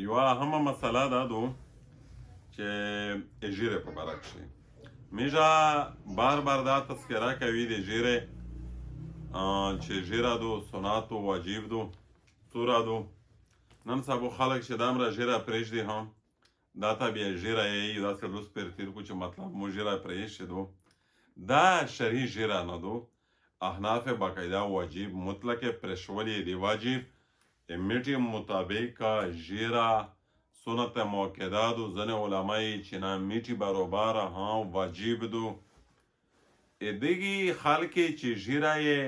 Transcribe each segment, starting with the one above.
یوه اهمه مسله دا دو چې ژیرې په باره کښې میژه بار بار دا تذکره کوي د ژیرې چې ژیره دو سنت و واجب دو سوره دو نن سبا خلک چې دومره ژیره پرېږدي هم دا ته بیا ژیره یې داسې روز پرې تېر کړو چې مطلب مو ژیره پرېښې دو دا شرعي ژیره نه دو احناف باقاعده واجب مطلق پرېښول یې دی واجب میټي مطابق ژیره سنت موقعه دو ځینې علما یې چې نه میټي برابر ها واجب دو دغې خلک چې ژیره یې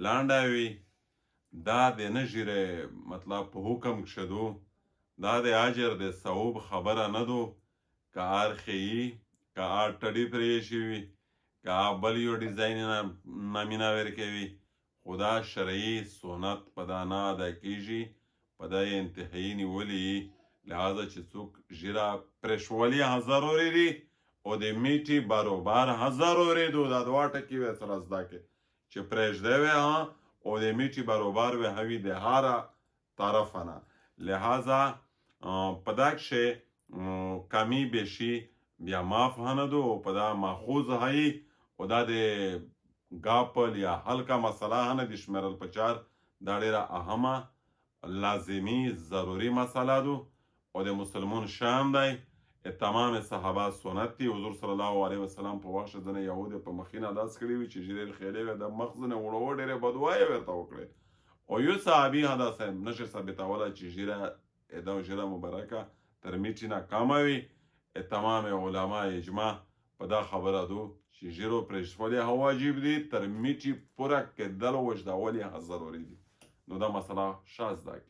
لانډه وي دا د نه ژیرې مطلب په حکم کښې دو دا د اجر د ثواب خبره نه دو که هر ښیي که هر ټډي پرې ایښي وي که بل یو ډیزاین نه مینه ورکوي خو دا شرعي سنت په دا نه ادا کېږي په دا یې انتهایي نیولي لہذا چې څوک ژیره پرېښولي هم ضروري دي او د میټي برابر هم ضروري دو دا دوه ټکي وی سره زده کړې چې پرېږدی وی هم او د میټي برابر وی هم وي د هره طرفه نه لہذا په دا کښې کمی بیشي بیا معاف هم نه دو په دا ماخوذ هی او دا د ګاپل یا هلکه مسله هم نه دي شمیرل په چار دا ډېره اهمه لازمي ضروري مسله دو او د مسلمون شان دی تمام صحابه سنت دي حضور صلی الله علیه وسلم په وخت ځینې یهود په مخینه داس کړي وي چې ژیرې خیلې وې د مخ ځینې وړو ډېرې بدوایې ورته وکړې او یو صحابي هم داسې نشي ثابتولی چې ژیره دا ژیره مبارکه تر میټي نه کمه وي تمام علما اجماع په دا خبره دو چې ژیرو پرېښول یې هم واجب دي تر میټي پوره کېدل او وژدول یې هم ضروري دي نو دا مسله ښه زده کړئ